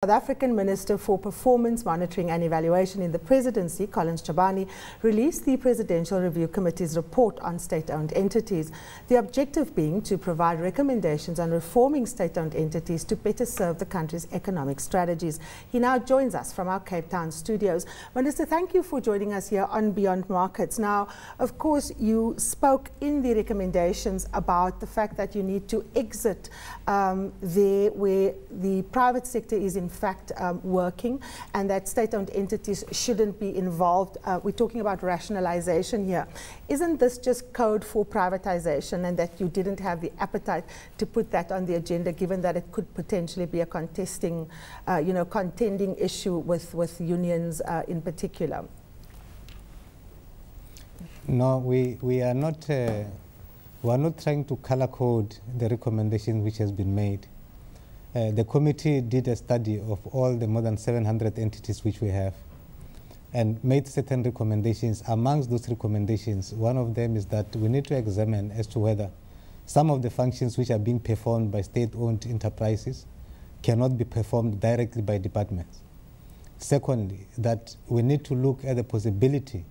South African Minister for Performance Monitoring and Evaluation in the Presidency, Chabane, released the Presidential Review Committee's report on state-owned entities, the objective being to provide recommendations on reforming state-owned entities to better serve the country's economic strategies. He now joins us from our Cape Town studios. Minister, thank you for joining us here on Beyond Markets. Now, of course, you spoke in the recommendations about the fact that you need to exit there where the private sector is in fact working, and that state-owned entities shouldn't be involved. We're talking about rationalization here. Isn't this just code for privatization, and that you didn't have the appetite to put that on the agenda, given that it could potentially be a contending issue with unions in particular? No, we are not trying to color code the recommendation which has been made. The committee did a study of all the more than 700 entities which we have and made certain recommendations. Amongst those recommendations, one of them is that we need to examine as to whether some of the functions which are being performed by state-owned enterprises cannot be performed directly by departments. Secondly, that we need to look at the possibility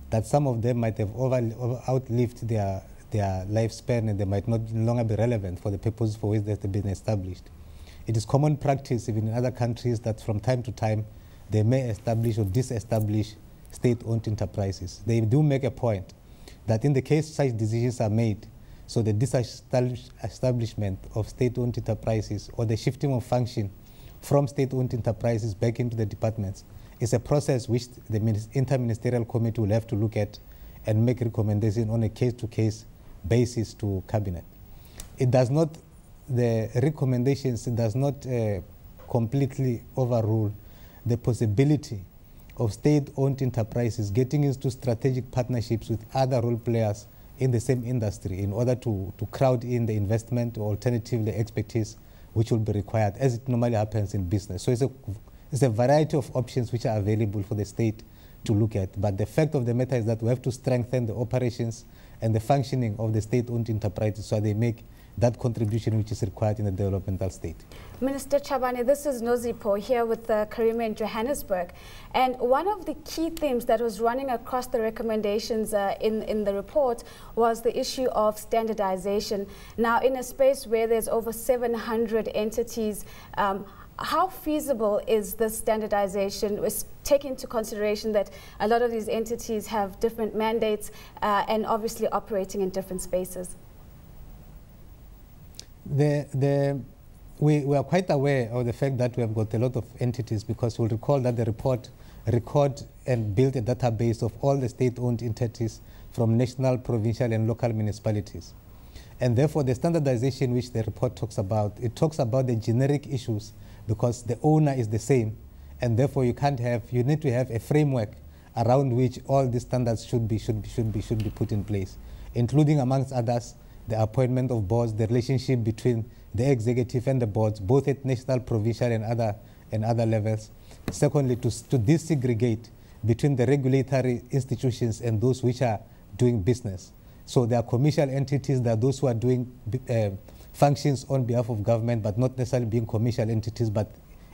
that some of them might have outlived their lifespan, and they might not longer be relevant for the purposes for which they have been established. It is common practice even in other countries that from time to time they may establish or disestablish state-owned enterprises. They do make a point that in the case such decisions are made, so the disestablishment of state-owned enterprises or the shifting of function from state-owned enterprises back into the departments is a process which the Interministerial Committee will have to look at and make recommendations on a case-to-case basis to Cabinet. It does not, the recommendations does not completely overrule the possibility of state-owned enterprises getting into strategic partnerships with other role players in the same industry in order to crowd in the investment or alternatively expertise which will be required, as it normally happens in business. So it's a variety of options which are available for the state to look at. But the fact of the matter is that we have to strengthen the operations and the functioning of the state-owned enterprises so they make that contribution which is required in the developmental state. Minister Chabane, this is Nozipo here with Karima in Johannesburg. And one of the key themes that was running across the recommendations in the report was the issue of standardization. Now, in a space where there's over 700 entities, how feasible is this standardization, taking into consideration that a lot of these entities have different mandates and obviously operating in different spaces? We are quite aware of the fact that we have got a lot of entities, because we'll recall that the report record and built a database of all the state-owned entities from national, provincial and local municipalities. And therefore the standardization which the report talks about, it talks about the generic issues because the owner is the same, and therefore you need to have a framework around which all these standards should be put in place, including amongst others the appointment of boards, the relationship between the executive and the boards, both at national, provincial and other levels. Secondly, to desegregate between the regulatory institutions and those which are doing business. So there are commercial entities, there are those who are doing functions on behalf of government, but not necessarily being commercial entities, but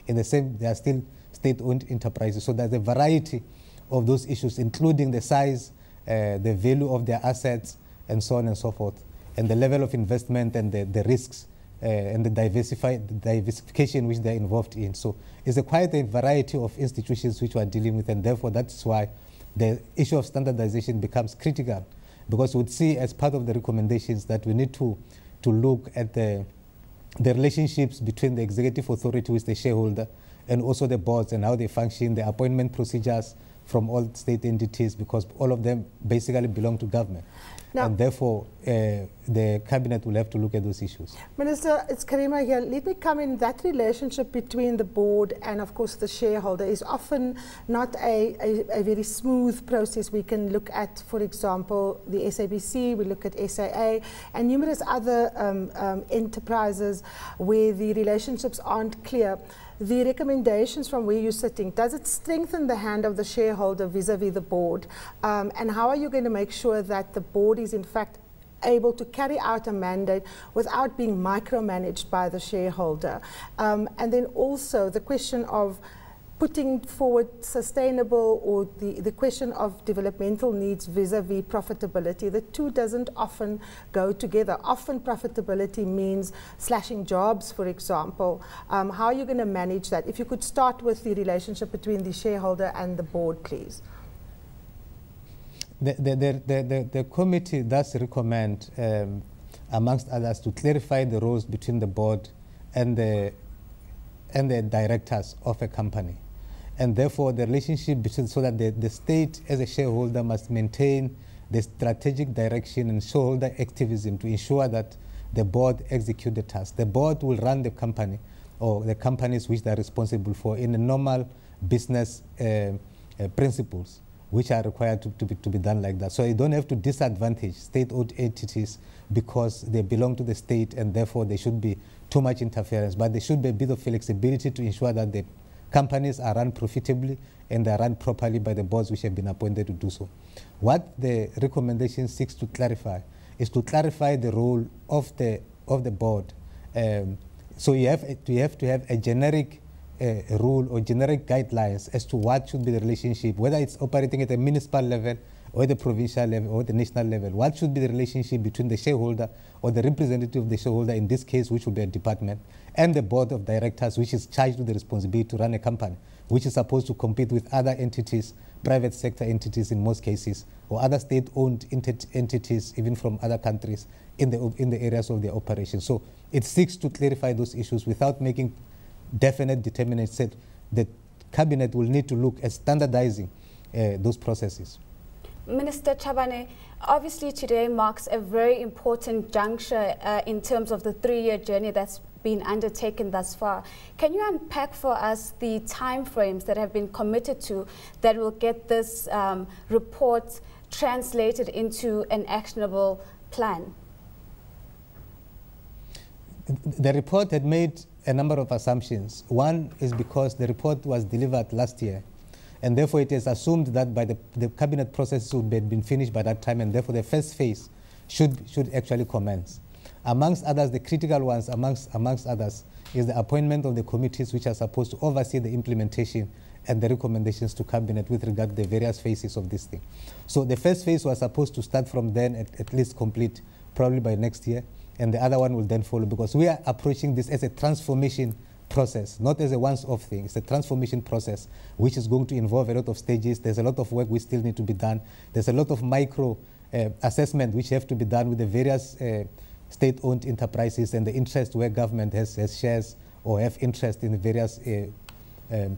in the same, they are still state-owned enterprises. So there's a variety of those issues, including the size, the value of their assets, and so on and so forth, and the level of investment and the risks and the diversification which they're involved in. So it's quite a variety of institutions which we are dealing with, and therefore that's why the issue of standardization becomes critical, because we'd see as part of the recommendations that we need to look at the relationships between the executive authority with the shareholder and also the boards and how they function, the appointment procedures from all state entities, because all of them basically belong to government. Now, and therefore, the cabinet will have to look at those issues. Minister, it's Karima here. Let me come in. That relationship between the board and, of course, the shareholder is often not a very smooth process. We can look at, for example, the SABC, we look at SAA, and numerous other enterprises where the relationships aren't clear. The recommendations from where you're sitting, does it strengthen the hand of the shareholder vis-a-vis the board? And how are you going to make sure that the board is in fact able to carry out a mandate without being micromanaged by the shareholder. And then also the question of putting forward sustainable, or the question of developmental needs vis-a-vis profitability. The two doesn't often go together. Often profitability means slashing jobs, for example. How are you going to manage that? If you could start with the relationship between the shareholder and the board, please. The committee does recommend, amongst others, to clarify the roles between the board and the directors of a company. And therefore, the relationship between, so that the state as a shareholder must maintain the strategic direction and shareholder activism to ensure that the board execute the task. The board will run the company or the companies which they are responsible for in the normal business principles, which are required to be done like that. So you don't have to disadvantage state-owned entities because they belong to the state and therefore there should be too much interference. But there should be a bit of flexibility to ensure that the companies are run profitably and they are run properly by the boards which have been appointed to do so. What the recommendation seeks to clarify is to clarify the role of the board. So you have to have a generic rule or generic guidelines as to what should be the relationship, whether it's operating at a municipal level or the provincial level or the national level. What should be the relationship between the shareholder or the representative of the shareholder, in this case, which would be a department, and the board of directors, which is charged with the responsibility to run a company, which is supposed to compete with other entities, private sector entities in most cases, or other state-owned entities, even from other countries, in the areas of their operation. So it seeks to clarify those issues without making definite determinants. Said the cabinet will need to look at standardizing those processes. Minister Chabane, obviously today marks a very important juncture in terms of the 3-year journey that's been undertaken thus far. Can you unpack for us the timeframes that have been committed to that will get this report translated into an actionable plan? The report had made a number of assumptions. One is because the report was delivered last year, and therefore it is assumed that by the cabinet process would have been finished by that time, and therefore the first phase should actually commence. Amongst others, the critical ones, amongst others, is the appointment of the committees which are supposed to oversee the implementation and the recommendations to cabinet with regard to the various phases of this thing. So the first phase was supposed to start from then, at least complete, probably by next year, and the other one will then follow, because we are approaching this as a transformation process, not as a once-off thing. It's a transformation process which is going to involve a lot of stages. There's a lot of work which still need to be done. There's a lot of micro assessment which have to be done with the various state-owned enterprises and the interest where government has shares or have interest in the various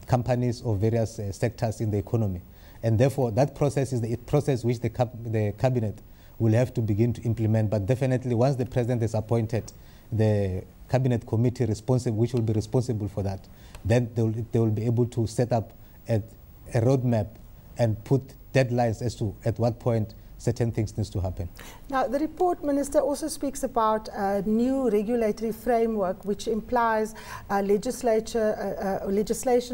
companies or various sectors in the economy. And therefore, that process is the process which the cabinet will have to begin to implement. But definitely, once the president is appointed, the cabinet committee responsible, which will be responsible for that, then they will be able to set up a roadmap and put deadlines as to at what point certain things need to happen. Now, the report, Minister, also speaks about a new regulatory framework, which implies legislation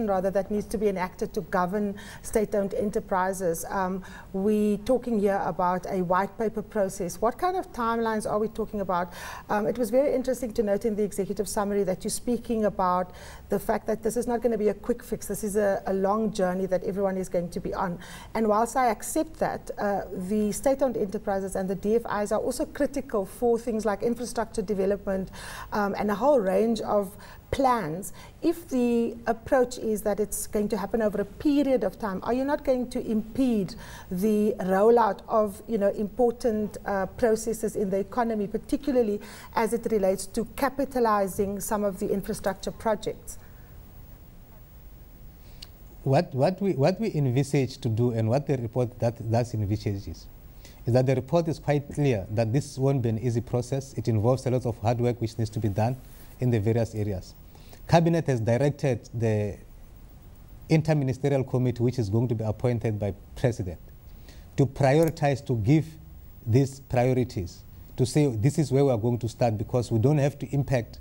that needs to be enacted to govern state-owned enterprises. We're talking here about a white paper process. What kind of timelines are we talking about? It was very interesting to note in the executive summary that you're speaking about the fact that this is not going to be a quick fix. This is a long journey that everyone is going to be on. And whilst I accept that, the state-owned enterprises and the DFIs are also critical for things like infrastructure development and a whole range of plans. If the approach is that it's going to happen over a period of time, are you not going to impede the rollout of important processes in the economy, particularly as it relates to capitalizing some of the infrastructure projects? What we envisage to do, and what the report does envisages, is that the report is quite clear that this won't be an easy process. It involves a lot of hard work which needs to be done in the various areas. Cabinet has directed the interministerial committee, which is going to be appointed by President, to prioritize, to give these priorities, to say this is where we are going to start, because we don't have to impact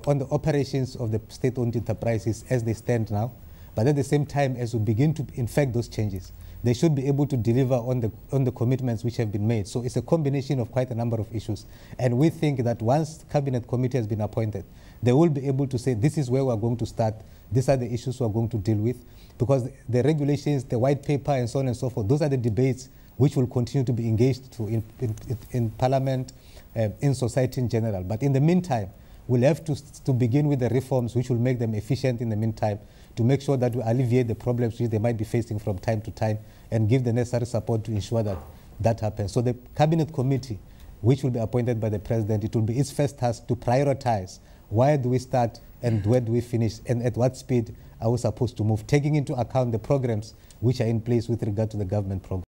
on the operations of the state-owned enterprises as they stand now, But at the same time, as we begin to effect those changes, they should be able to deliver on the commitments which have been made. So it's a combination of quite a number of issues. And we think that once the Cabinet Committee has been appointed, they will be able to say, this is where we're going to start, these are the issues we're going to deal with, because the regulations, the white paper, and so on and so forth, those are the debates which will continue to be engaged in Parliament, in society in general. But in the meantime, we'll have to begin with the reforms which will make them efficient in the meantime, to make sure that we alleviate the problems which they might be facing from time to time and give the necessary support to ensure that that happens. So the Cabinet Committee, which will be appointed by the President, it will be its first task to prioritize where do we start and where do we finish and at what speed are we supposed to move, taking into account the programs which are in place with regard to the government program.